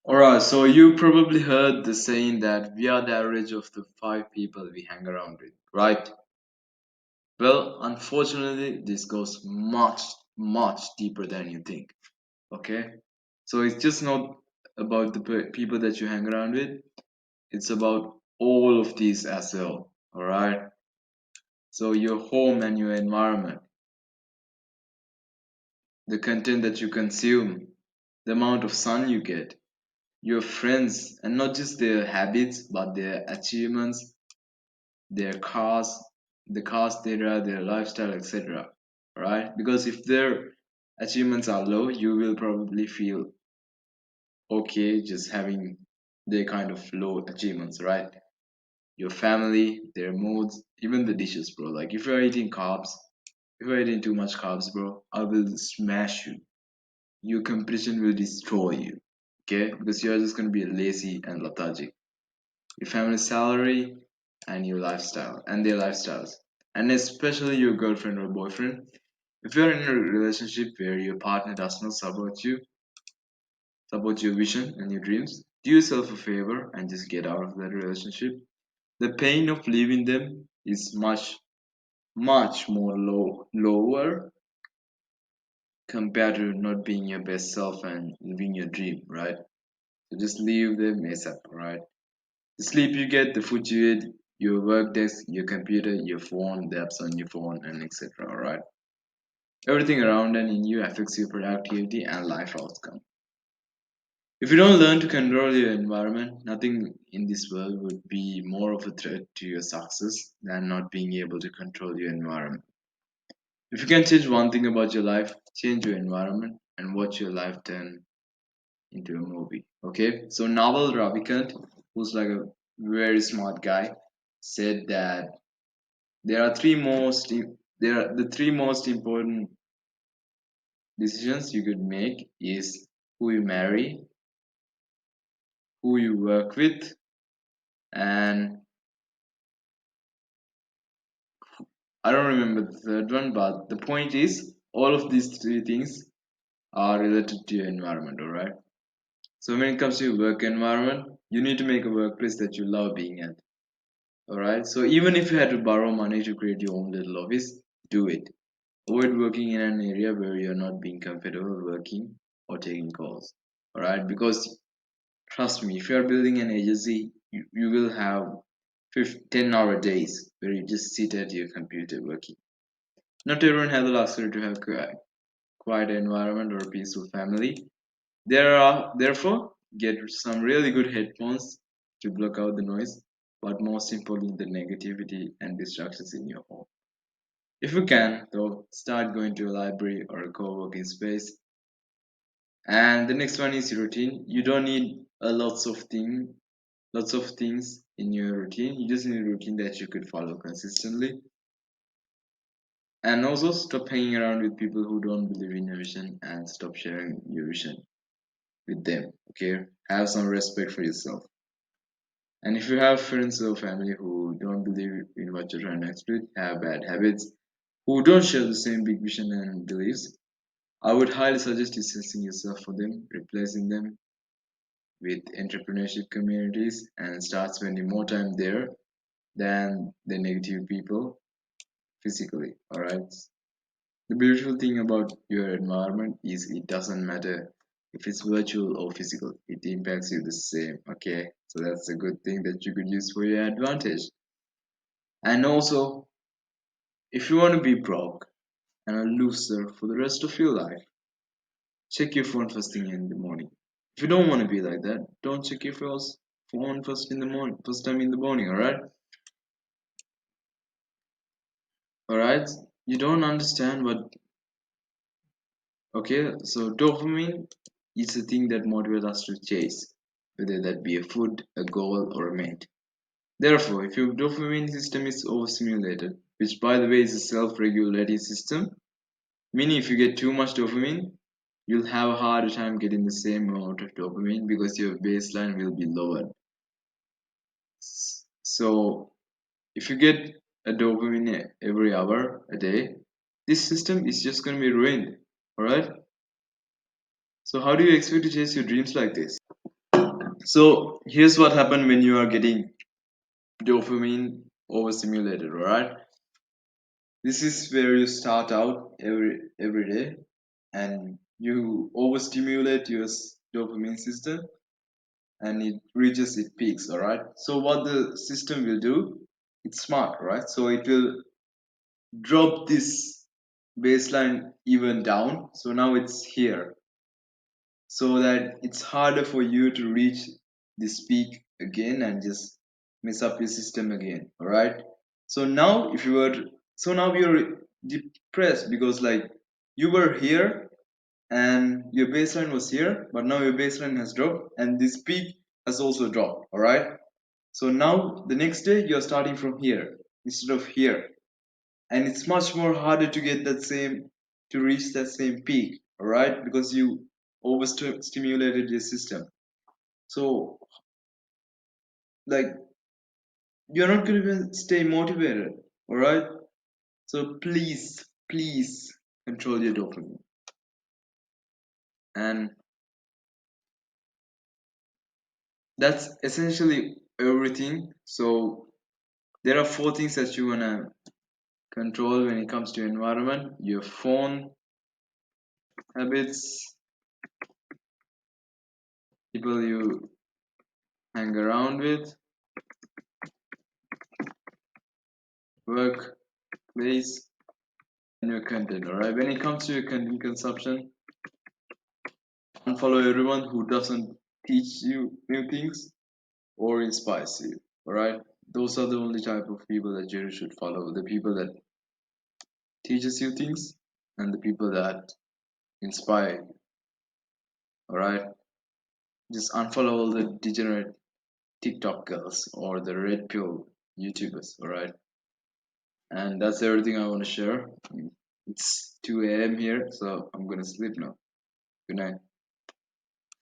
Alright, so you probably heard the saying that we are the average of the five people we hang around with, right? Well, unfortunately, this goes much, much deeper than you think, okay? So it's just not about the people that you hang around with, it's about all of these as well, alright? So your home and your environment, the content that you consume, the amount of sun you get, your friends, and not just their habits, but their achievements, their cars, the cars they drive, their lifestyle, etc. Right? Because if their achievements are low, you will probably feel okay just having their kind of low achievements, right? Your family, their moods, even the dishes, bro. Like if you're eating carbs, if you're eating too much carbs, bro, I will smash you. Your competition will destroy you. Okay? Because you're just gonna be lazy and lethargic. Your family's salary, and your lifestyle and their lifestyles, and especially your girlfriend or boyfriend. If you're in a relationship where your partner does not support your vision and your dreams, do yourself a favor and just get out of that relationship. The pain of leaving them is much, much more lower compared to not being your best self and living your dream, right? So just leave them ASAP, right? The sleep you get, the food you eat, your work desk, your computer, your phone, the apps on your phone, and etc. Alright? Everything around and in you affects your productivity and life outcome. If you don't learn to control your environment, nothing in this world would be more of a threat to your success than not being able to control your environment. If you can change one thing about your life, change your environment and watch your life turn into a movie. Okay? So Naval Ravikant, who's like a very smart guy, said that there are there are the three most important decisions you could make is who you marry, who you work with, and I don't remember the third one, but the point is all of these three things are related to your environment, alright? So when it comes to your work environment, you need to make a workplace that you love being at. Alright? So even if you had to borrow money to create your own little office, do it. Avoid working in an area where you're not being comfortable working or taking calls. Alright? Because trust me, if you're building an agency, you will have 10-hour days where you just sit at your computer working. Not everyone has the luxury to have quiet environment or a peaceful family. Therefore, get some really good headphones to block out the noise, but most importantly, the negativity and distractions in your home. If you can, though, start going to a library or a co-working space. And the next one is routine. You don't need lots of things in your routine. You just need a routine that you could follow consistently. And also stop hanging around with people who don't believe in your vision and stop sharing your vision with them. Okay? Have some respect for yourself. And if you have friends or family who don't believe in what you're trying to exploit, have bad habits, who don't share the same big vision and beliefs, I would highly suggest distancing yourself from them, replacing them with entrepreneurship communities, and start spending more time there than the negative people physically. Alright. The beautiful thing about your environment is it doesn't matter if it's virtual or physical, it impacts you the same. Okay, so that's a good thing that you could use for your advantage. And also, if you want to be broke and a loser for the rest of your life, check your phone first thing in the morning. If you don't want to be like that, don't check your phone first time in the morning, alright? Alright? You don't understand what. Okay, so dopamine is a thing that motivates us to chase, whether that be a food, a goal, or a mate. Therefore, if your dopamine system is overstimulated, which by the way is a self-regulating system, meaning if you get too much dopamine, you'll have a harder time getting the same amount of dopamine because your baseline will be lower. So, if you get a dopamine every hour a day, this system is just going to be ruined. Alright? So, how do you expect to chase your dreams like this? So here's what happened when you are getting dopamine overstimulated, all right? This is where you start out every day and you overstimulate your dopamine system and it reaches its peaks, all right? So what the system will do, it's smart, right? So it will drop this baseline even down. So now it's here so that it's harder for you to reach this peak again and just mess up your system again, all right? So now if you were to, so now you're depressed because like you were here and your baseline was here, but now your baseline has dropped and this peak has also dropped, all right? So now the next day you're starting from here instead of here, and it's much more harder to get that same to reach that same peak, all right, because you overstimulated your system. So like you're not going to stay motivated, all right? So please control your dopamine. And that's essentially everything. So there are four things that you want to control when it comes to environment: your phone habits, people you hang around with, work, place, and your content. All right. When it comes to your content consumption, unfollow everyone who doesn't teach you new things or inspires you. All right. Those are the only type of people that you should follow. The people that teaches you things and the people that inspire you. All right. Just unfollow all the degenerate TikTok girls or the red pill YouTubers. All right. And that's everything I want to share. It's 2 a.m. here, so I'm gonna sleep now. Good night.